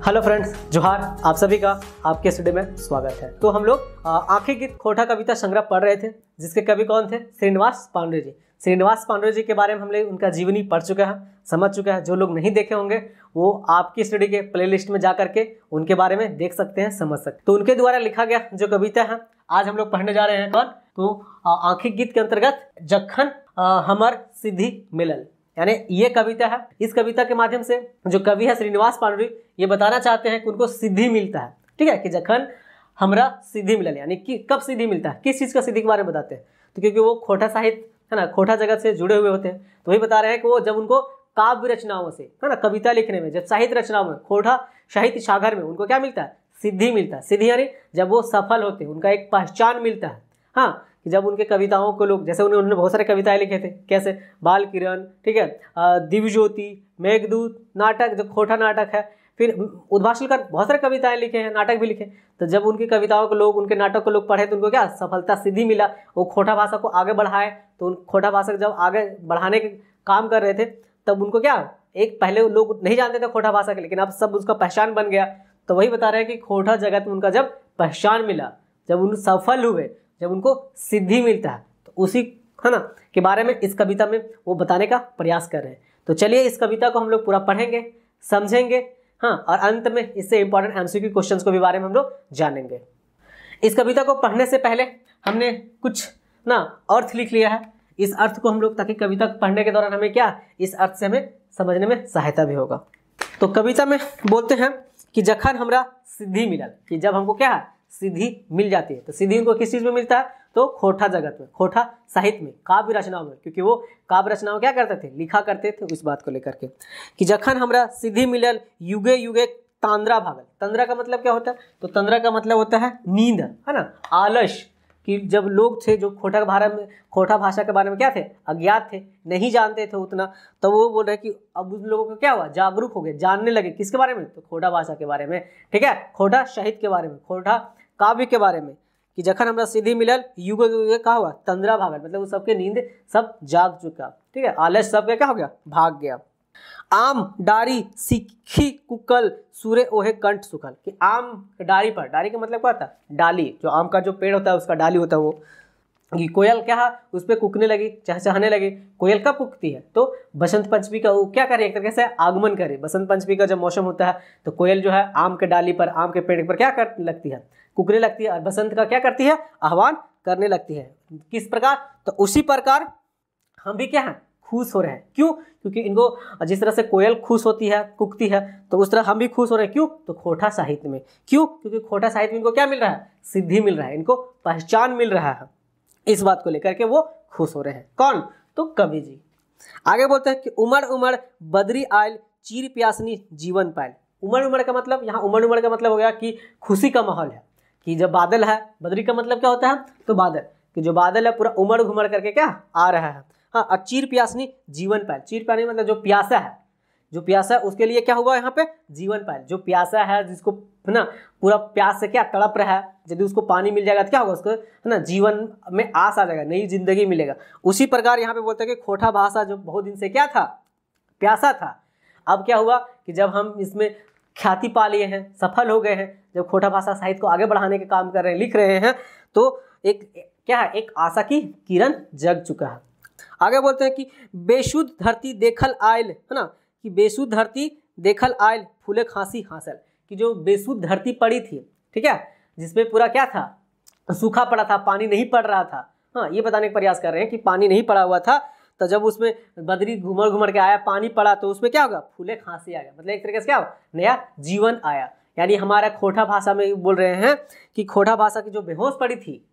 Hello friends, जोहार। आप सभी का आपके स्टूडियो में स्वागत है। तो हम लोग आंखें गीत खोटा कविता संग्रह पढ़ रहे थे, जिसके कवि कौन थे? श्रीनिवास पांडुरे जी। श्रीनिवास पांडुरे जी के बारे में हम लोग उनका जीवनी पढ़ चुके हैं, समझ चुके हैं। जो लोग नहीं देखे होंगे वो आपकी स्टडी के प्लेलिस्ट में जा करके उनके बारे में देख सकते हैं, समझ सकते हैं। तो उनके द्वारा लिखा गया जो कविता है आज हम लोग पढ़ने जा रहे हैं कौन? तो आंखें गीत के अंतर्गत जखन हमर सिद्धि मिलल, यानी ये कविता है। इस कविता के माध्यम से जो कवि है श्रीनिवास पांडुरे ये बताना चाहते हैं कि उनको सिद्धि मिलता है। ठीक है, कि जखन हमरा सिद्धि मिलल, यानी कि कब सिद्धि मिलता है, किस चीज का सिद्धि के बारे में बताते हैं। तो क्योंकि वो खोटा साहित्य है ना, खोटा जगत से जुड़े हुए होते हैं, तो वही बता रहे हैं कि वो जब उनको काव्य रचनाओं से है ना, कविता लिखने में, जब साहित्य रचनाओं में, खोटा साहित्य सागर में उनको क्या मिलता है? सिद्धि मिलता है। सिद्धि यानी जब वो सफल होते हैं, उनका एक पहचान मिलता है। हाँ, कि जब उनके कविताओं को लोग, जैसे उन्होंने बहुत सारे कविताएं लिखे थे, कैसे बाल किरण, ठीक है, दिव्य ज्योति, मेघदूत, नाटक जो खोटा नाटक है, फिर उद्भाषलकर बहुत सारे कविताएं लिखे हैं, नाटक भी लिखे। तो जब उनकी कविताओं को लोग, उनके नाटक को लोग पढ़े तो उनको क्या सफलता सिद्धि मिला। वो खोटा भाषा को आगे बढ़ाए, तो उन खोटा भाषा को जब आगे बढ़ाने के काम कर रहे थे तब उनको क्या, एक पहले लोग नहीं जानते थे खोटा भाषा के, लेकिन अब सब उसका पहचान बन गया। तो वही बता रहे हैं कि खोटा जगत में उनका जब पहचान मिला, जब उन सफल हुए, जब उनको सिद्धि मिलता है, तो उसी है ना के बारे में इस कविता में वो बताने का प्रयास कर रहे हैं। तो चलिए इस कविता को हम लोग पूरा पढ़ेंगे, समझेंगे, हाँ, और अंत में इससे इंपॉर्टेंट एमसीक्यू क्वेश्चंस को भी बारे में हम लोग जानेंगे। इस कविता को पढ़ने से पहले हमने कुछ ना अर्थ लिख लिया है। इस अर्थ को हम लोग, ताकि कविता पढ़ने के दौरान हमें क्या, इस अर्थ से हमें समझने में सहायता भी होगा। तो कविता में बोलते हैं कि जखन हमरा सिद्धि मिलल, कि जब हमको क्या है, सिद्धि मिल जाती है। तो सिद्धि उनको किस चीज में मिलता है? तो खोटा जगत में, खोटा साहित्य में, काव्य रचनाओं में, क्योंकि वो काव्य रचनाओं क्या करते थे, लिखा करते थे। उस बात को लेकर के कि जखन हमरा सिद्धि मिलल युगे युगे तांद्रा भागल। तंद्रा का मतलब क्या होता है? तो तंद्रा का मतलब होता है नींद, है ना, आलस। कि जब लोग थे जो खोटा भाषा के बारे में क्या थे, अज्ञात थे, नहीं जानते थे उतना, तो वो बोल रहे कि अब उन लोगों को क्या हुआ, जागरूक हो गए, जानने लगे किसके बारे में? तो खोटा भाषा के बारे में, ठीक है, खोटा साहित्य के बारे में, खोटा काव्य के बारे में। कि जखन हमरा सिद्धि मिलल युग युग का हुआ तंद्रा भागल, मतलब वो सबके नींद सब जाग चुका, ठीक है, आलस सबके क्या हो गया, भाग गया। आम डारी सीखी कुकल सूरे ओहे कंठ सुखल, कि आम डारी पर, डारी का मतलब क्या था, डाली, जो आम का जो पेड़ होता है उसका डाली होता है वो, कि कोयल क्या है उस पर कुकने लगी, चहचहाने लगी। कोयल कब कुकती है? तो बसंत पंचमी का वो क्या करे, एक तरीके से आगमन करे। बसंत पंचमी का जब मौसम होता है तो कोयल जो है आम के डाली पर, आम के पेड़ पर क्या करने लगती है, कुकने लगती है, और बसंत का क्या करती है, आह्वान करने लगती है। किस प्रकार? तो उसी प्रकार हम भी क्या है, खुश हो रहे हैं। क्यों? क्योंकि इनको जिस तरह से कोयल खुश होती है, कुकती है, तो उस तरह हम भी खुश हो रहे हैं। क्यों? तो खोटा साहित्य में। क्यों? क्योंकि खोटा साहित्य में इनको क्या मिल रहा है, सिद्धि मिल रहा है, इनको पहचान मिल रहा है। इस बात को लेकर के वो खुश हो रहे हैं। कौन? तो कवि जी। आगे बोलते हैं कि उमड़ उमड़ बदरी आयल चीर प्यासनी जीवन पायल। उमड़ उमड़ का मतलब, यहाँ उमड़ उमड़ का मतलब हो गया कि खुशी का माहौल है, कि जब बादल है, बदरी का मतलब क्या होता है, तो बादल, कि जो बादल है पूरा उमड़ घुमड़ करके क्या आ रहा है। हाँ, और चीर प्यासनी जीवन पायल, चीर प्यासनी मतलब जो प्यासा है, जो प्यासा है उसके लिए क्या हुआ यहाँ पे, जीवन पायल। जो प्यासा है, जिसको है ना पूरा प्यास से क्या तड़प रहा है, यदि उसको पानी मिल जाएगा तो क्या होगा, उसको है ना जीवन में आस आ जाएगा, नई जिंदगी मिलेगा। उसी प्रकार यहाँ पे बोलते हैं कि खोटा भाषा जो बहुत दिन से क्या था, प्यासा था, अब क्या हुआ कि जब हम इसमें ख्याति पा लिए हैं, सफल हो गए हैं, जब खोटा भाषा साहित्य को आगे बढ़ाने के काम कर रहे हैं, लिख रहे हैं, तो एक क्या है, एक आशा की किरण जग चुका है। आगे बोलते हैं कि बेशुद्ध धरती देखल आयल, है ना, कि बेशुद्ध धरती देखल आयल फूले खांसी हासिल, कि जो बेशुद्ध धरती पड़ी थी, ठीक है, जिसमें पूरा क्या था, सूखा पड़ा था, पानी नहीं पड़ रहा था। हाँ, ये बताने का प्रयास कर रहे हैं कि पानी नहीं पड़ा हुआ था, तो जब उसमें बदरी घूमड़ घूमड़ के आया, पानी पड़ा, तो उसमें क्या होगा, फूले खांसी आ गया, मतलब एक तरीके से क्या हो, नया जीवन आया। यानी हमारा खोटा भाषा में बोल रहे हैं कि खोटा भाषा की जो बेहोश पड़ी थी,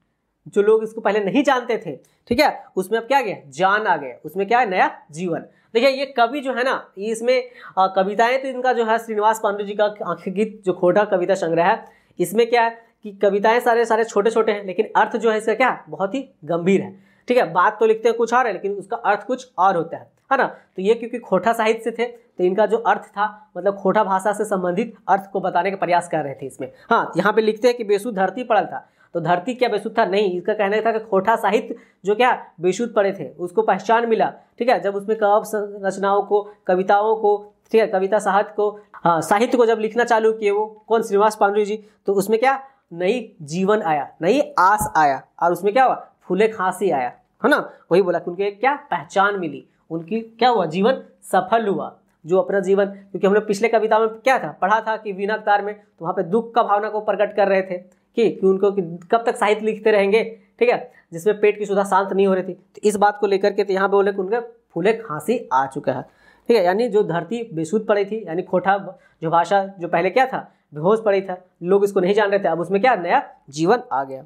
जो लोग इसको पहले नहीं जानते थे, ठीक है, उसमें अब क्या गया, जान आ गया, उसमें क्या है, नया जीवन। देखिए ये कवि जो है ना, इसमें कविताएं तो इनका जो है श्रीनिवास पांडुरे जी का आंखें गीत जो खोटा कविता संग्रह है, इसमें क्या है कि कविताएं सारे छोटे छोटे हैं, लेकिन अर्थ जो है इसका क्या है, बहुत ही गंभीर है। ठीक है, बात तो लिखते हैं कुछ और है, लेकिन उसका अर्थ कुछ और होता है ना। तो ये क्योंकि खोटा साहित्य से थे, तो इनका जो अर्थ था, मतलब खोटा भाषा से संबंधित अर्थ को बताने का प्रयास कर रहे थे इसमें। हाँ, यहाँ पे लिखते हैं कि बेशुद्ध धरती पड़ल था, तो धरती क्या बेशुद्ध था? नहीं, इसका कहना था कि खोटा साहित्य जो क्या बेशुद्ध पड़े थे, उसको पहचान मिला। ठीक है, जब उसमें काव्य रचनाओं को, कविताओं को ठीक है, कविता साहित्य को जब लिखना चालू किए वो कौन, श्रीनिवास पांडुरंग जी, तो उसमें क्या नई जीवन आया, नई आस आया, और उसमें क्या हुआ, फूले खांसी आया, है ना। वही बोला कि उनके क्या पहचान मिली, उनकी क्या हुआ, जीवन सफल हुआ, जो अपना जीवन, क्योंकि हमने पिछले कविता में क्या था पढ़ा था कि वीणा तार में, तो वहाँ पे दुख का भावना को प्रकट कर रहे थे कि उनको कि कब तक साहित्य लिखते रहेंगे, ठीक है, जिसमें पेट की सुधा शांत नहीं हो रही थी। तो इस बात को लेकर के तो यहाँ पे बोले कि उनके फूले खांसी आ चुका है, ठीक है, यानी जो धरती बेसुध पड़ी थी, यानी खोटा जो भाषा जो पहले क्या था, बेहोश पड़ी था, लोग इसको नहीं जान रहे थे, अब उसमें क्या नया जीवन आ गया।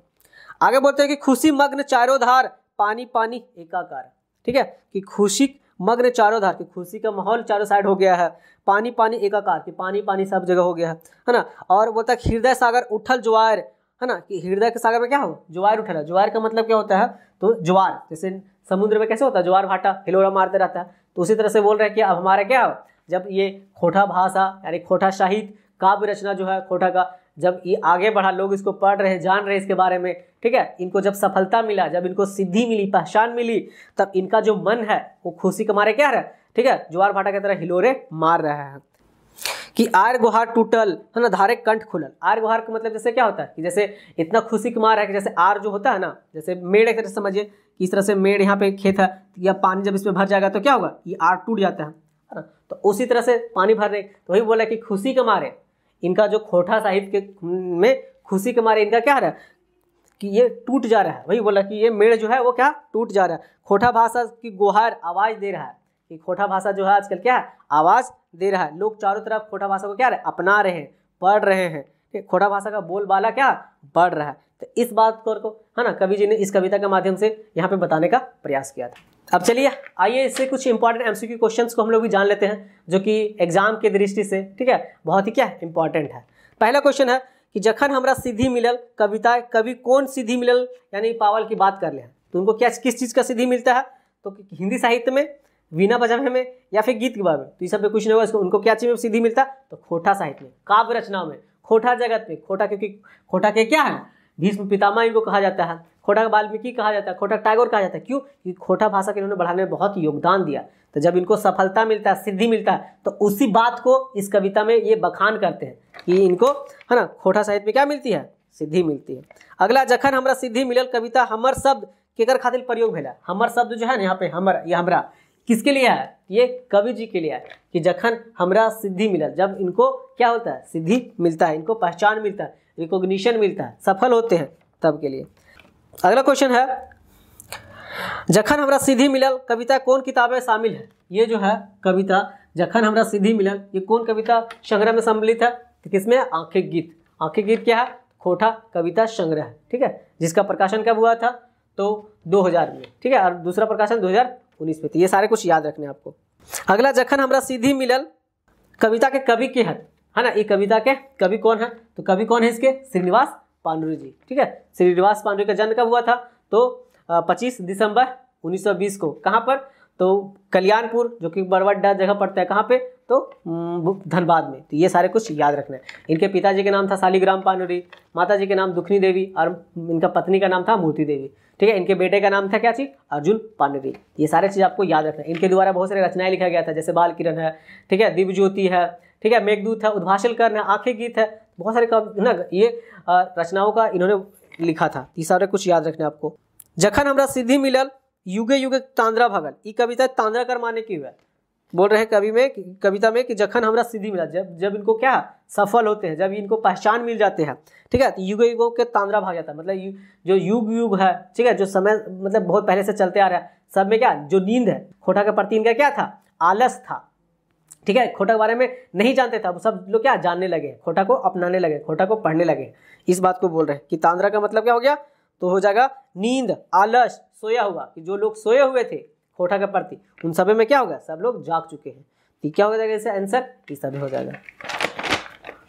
आगे बोलते हैं कि खुशी मग्न चारों धार, पानी पानी एकाकार, ठीक है, कि खुशी मग्न चारों धार, की खुशी का माहौल चारों साइड हो गया है, पानी पानी एकाकार, कि पानी पानी सब जगह हो गया है ना। और बोलता है हृदय सागर उठल ज्वार, है ना, कि हृदय के सागर में क्या हो, ज्वार उठल है। ज्वार का मतलब क्या होता है, तो ज्वार जैसे समुद्र में कैसे होता है, ज्वार भाटा हिलोरा मारते रहता है, तो उसी तरह से बोल रहे हैं कि अब हमारे क्या हो, जब ये खोटा भाषा यानी खोटा साहित्य काव्य रचना जो है खोटा का, जब ये आगे बढ़ा, लोग इसको पढ़ रहे, जान रहे इसके बारे में, ठीक है, इनको जब सफलता मिला, जब इनको सिद्धि मिली, पहचान मिली, तब इनका जो मन है वो खुशी के मारे क्या है, ठीक है, ज्वार भाटा की तरह हिलोरे मार रहा है। कि आर गुहार टूटल, है ना, धारे कंठ खुलल। आर गुहार का मतलब जैसे क्या होता है कि जैसे इतना खुशी के मार है कि जैसे आर जो होता है ना, जैसे मेड़ एक तरह से समझिए कि इस तरह से मेड़ यहाँ पे खेत है, या पानी जब इसमें भर जाएगा तो क्या होगा, ये आर टूट जाता है ना, तो उसी तरह से पानी भरने, तो वही बोला कि खुशी के मारे इनका जो खोटा साहित्य में खुशी के मारे इनका क्या रहा है कि ये टूट जा रहा है। वही बोला कि ये मेड़ जो है वो क्या टूट जा रहा है। खोटा भाषा की गुहार आवाज दे रहा है, कि खोटा भाषा जो है आजकल क्या है आवाज दे रहा है। लोग चारों तरफ खोटा भाषा को क्या है अपना रहे हैं, पढ़ रहे हैं, खोटा भाषा का बोलबाला क्या बढ़ रहा है। तो इस बात को है ना कवि जी ने इस कविता के माध्यम से यहाँ पे बताने का प्रयास किया था। अब चलिए आइए इससे कुछ इंपॉर्टेंट एमसीक्यू क्वेश्चंस को हम लोग भी जान लेते हैं, जो कि एग्जाम के दृष्टि से ठीक है बहुत ही क्या इंपॉर्टेंट है। पहला क्वेश्चन है कि जखन हमरा सिद्धि मिलल, कविता कवि कौन सिद्धि मिलल यानी पावल की बात कर ले तो उनको क्या किस चीज़ का सिद्धि मिलता है, तो हिंदी साहित्य में, वीणा बजावे में, या फिर गीत के बारे में, तो इस सब में कुछ नहीं होगा। इसको उनको क्या चीज़ में सिद्धि मिलता है, तो खोटा साहित्य में, काव्य रचनाओं में, खोटा जगत में। खोटा क्योंकि खोटा के क्या है भीष्म पितामह इनको कहा जाता है, खोटा वाल्मीकि कहा जाता है, खोटा टैगोर कहा जाता है। क्यों? क्योंकि खोटा भाषा के इन्होंने बढ़ाने में बहुत योगदान दिया। तो जब इनको सफलता मिलता है, सिद्धि मिलता है, तो उसी बात को इस कविता में ये बखान करते हैं कि इनको है ना खोटा साहित्य में क्या मिलती है, सिद्धि मिलती है। अगला, जखन हमरा सिद्धि मिलल, कविता हमर शब्द केकर खातिर प्रयोग भेला। हमर शब्द जो है ना यहाँ पे हमर, ये हमरा किसके लिए है, ये कवि जी के लिए है कि जखन हमरा सिद्धि मिलल, जब इनको क्या होता है सिद्धि मिलता है, इनको पहचान मिलता है, रिकॉग्निशन मिलता है, सफल होते हैं तब के लिए। अगला क्वेश्चन है, जखन हमरा सिद्धि मिलल कविता कौन किताब में शामिल है। ये जो है कविता जखन हमरा सिद्धि मिलल, ये कौन कविता संग्रह में सम्मिलित है, तो किसमें, आंखें गीत। आंखें गीत क्या है, खोटा कविता संग्रह, ठीक है, जिसका प्रकाशन कब हुआ था, तो 2000 में, ठीक है, और दूसरा प्रकाशन 2019 में। तो ये सारे कुछ याद रखने आपको। अगला, जखन हमरा सिद्धि मिलल, कविता के कवि के है ना, ये कविता के कवि कौन है, तो कवि कौन है इसके, श्रीनिवास पांडुरंग जी, ठीक है। श्रीनिवास पांडुरंग का जन्म कब हुआ था, तो 25 दिसंबर 1920 को। कहाँ पर, तो कल्याणपुर, जो कि बरवड्डा जगह पड़ता है, कहाँ पे, तो धनबाद में। तो ये सारे कुछ याद रखना है। इनके पिताजी का नाम था शालिग्राम पांडुरंग, माताजी के नाम दुखनी देवी, और इनका पत्नी का नाम था मूर्ति देवी, ठीक है। इनके बेटे का नाम था क्या चीज, अर्जुन पांडुरंग। ये सारे चीज़ आपको याद रखना है। इनके द्वारा बहुत सारे रचनाएं लिखा गया था, जैसे बाल किरण है, ठीक है, दिव्य ज्योति है, ठीक है, मेघदूत है, उद्भाषण कर्ण है, आंखें गीत है, बहुत सारे ना ये रचनाओं का इन्होंने लिखा था। ये सारे कुछ याद रखना है आपको। जखन हमरा सिद्धि मिलल, युगे युगे तांद्रा भगल, ये कविता तांद्रा कर माने की हुआ बोल रहे हैं कवि में, कविता में कि जखन हमरा सिद्धि मिला, जब इनको क्या सफल होते हैं, जब इनको पहचान मिल जाते हैं, ठीक है, तो युग युगों के तांद्रा भाग जाता है। मतलब जो युग है, ठीक है, जो समय मतलब बहुत पहले से चलते आ रहा है, सब में क्या जो नींद है, खोटा के प्रति इनका क्या था, आलस था, ठीक है। खोटा के बारे में नहीं जानते थे, अब सब लोग क्या जानने लगे, खोटा को अपनाने लगे, खोटा को पढ़ने लगे। इस बात को बोल रहे हैं कि तांद्रा का मतलब क्या हो गया, तो हो जाएगा नींद, आलस, सोया हुआ, कि जो लोग सोए हुए थे खोटा के प्रति, उन सभी में क्या होगा, सब लोग जाग चुके हैं। तो क्या हो जाएगा इससे आंसर, इस सभी हो जाएगा।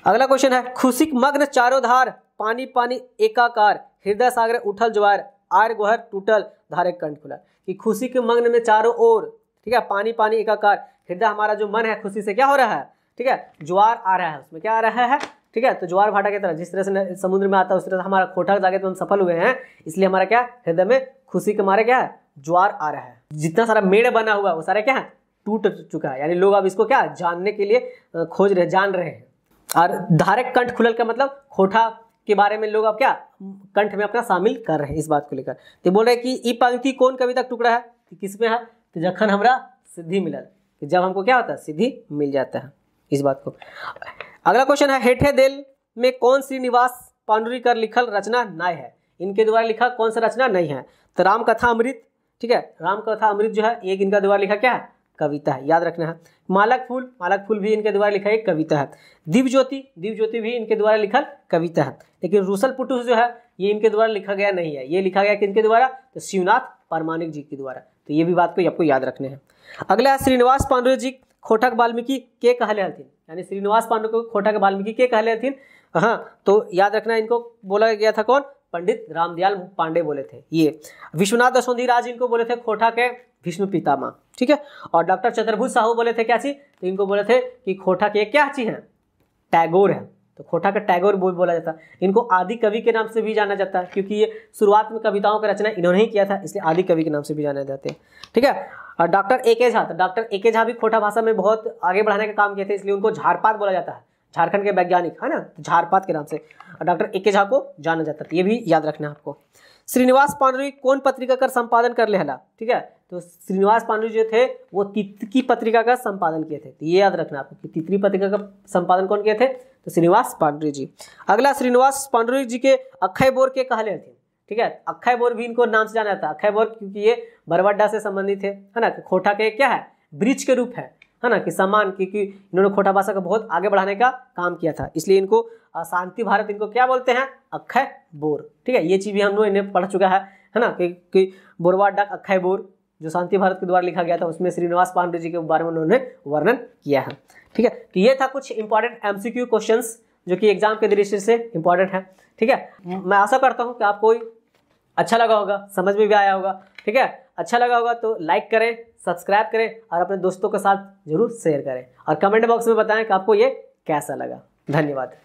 अगला क्वेश्चन है, खुशी मग्न चारों धार, पानी पानी एकाकार, हृदय सागर उठल ज्वार, आर गोहर टूटल धारे कंठ खुला। कि खुशी के मग्न में चारों ओर, ठीक है, पानी पानी एकाकार, हृदय हमारा जो मन है खुशी से क्या हो रहा है, ठीक है, ज्वार आ रहा है, उसमें क्या आ रहा है, ठीक है। तो ज्वार भाटा की तरह जिस तरह से समुद्र में आता है उस तरह से हमारा खोटा जाके तो हम सफल हुए हैं, इसलिए हमारा क्या हृदय में खुशी के मारे क्या है ज्वार आ रहा है। जितना सारा मेड़ बना हुआ वो सारा क्या है टूट चुका है, यानी लोग अब इसको क्या जानने के लिए जान रहे हैं। और धारक कंठ खुलल का मतलब खोटा के बारे में लोग अब क्या कंठ में अपना शामिल कर रहे हैं इस बात को लेकर। तो बोल रहे हैं कि ई पंक्ति कौन कविता का टुकड़ा है, तो किस में है, तो जखन हमरा सिद्धि मिलल, कि जब हमको क्या होता है सिद्धि मिल जाता है इस बात को। अगला क्वेश्चन है हेठे देल में कौन श्रीनिवास पांडुरंग लिखल रचना नहीं है, इनके द्वारा लिखा कौन सा रचना नहीं है, तो राम कथा अमृत, ठीक है, राम कथा अमृत जो है एक इनका द्वारा लिखा क्या है कविता है, याद रखना है। मालक फूल भी इनके द्वारा लिखा एक कविता है। दिव्य ज्योति भी इनके द्वारा लिखल कविता है। लेकिन रूसल पुटुस जो है ये इनके द्वारा लिखा गया नहीं है, ये लिखा गया किनके द्वारा, तो शिवनाथ परमाणिक जी के द्वारा। तो ये भी बात को आपको याद रखने हैं। अगला है श्रीनिवास पांडुरंग जी खोटक वाल्मीकि के कहले हथिन, यानी श्रीनिवास पांडुरंग को खोटक वाल्मीकि के कहले हथिन। हाँ, तो याद रखना इनको बोला गया था कौन, पंडित रामदयाल पांडे बोले थे ये। विश्वनाथ दशोंधी राज इनको बोले थे खोटा के भीष्म पितामह, ठीक है। और डॉक्टर चतुर्भुज साहू बोले थे क्या चीज, तो इनको बोले थे कि खोटा के क्या चीज है, टैगोर है, तो खोटा का टैगोर बोला जाता है। इनको आदि कवि के नाम से भी जाना जाता है, क्योंकि ये शुरुआत में कविताओं का रचना इन्होंने ही किया था, इसलिए आदि कवि के नाम से भी जाने जाते हैं, ठीक है। और डॉक्टर ए.के. झा, तो डॉक्टर ए.के. झा भी खोटा भाषा में बहुत आगे बढ़ाने का काम किए थे, इसलिए उनको झारपात बोला जाता है, झारखंड के वैज्ञानिक है ना, तो झारपात के नाम से डॉक्टर ए.के. झा को जाना जाता है, ये भी याद रखना है आपको। श्रीनिवास पांडुरंग कौन पत्रिका का संपादन कर ले हला, ठीक है, तो श्रीनिवास पांडुरंग जो थे वो तितकी पत्रिका का संपादन किए थे, तो ये याद रखना आपको कि तितली पत्रिका का संपादन कौन किए थे, तो श्रीनिवास पांडुरंग जी। अगला श्रीनिवास पांडुरंग जी के अक्षय बोर के कहले थे, ठीक है, अक्षय बोर भी इनको नाम से जाना जाता है, अक्षय बोर क्योंकि ये बरवाडा से संबंधित है ना, खोटा के क्या है ब्रिज के रूप है ना, कि सम्मान, क्योंकि इन्होंने खोटा भाषा को बहुत आगे बढ़ाने का काम किया था, इसलिए इनको शांति भारत इनको क्या बोलते हैं, अक्षय बोर, ठीक है। ये चीज भी हम लोग इन्हें पढ़ चुका है ना, कि बोरवाडा अक्षय बोर जो शांति भारत के द्वारा लिखा गया था, उसमें श्रीनिवास पांडुरंग जी के बारे में उन्होंने वर्णन किया है, ठीक है। तो ये था कुछ इंपॉर्टेंट MCQ क्वेश्चंस जो कि एग्जाम के दृष्टि से इंपॉर्टेंट है, ठीक है। मैं आशा करता हूँ कि आपको अच्छा लगा होगा, समझ में भी आया होगा, ठीक है। अच्छा लगा होगा तो लाइक करें, सब्सक्राइब करें और अपने दोस्तों के साथ जरूर शेयर करें, और कमेंट बॉक्स में बताएं कि आपको ये कैसा लगा। धन्यवाद।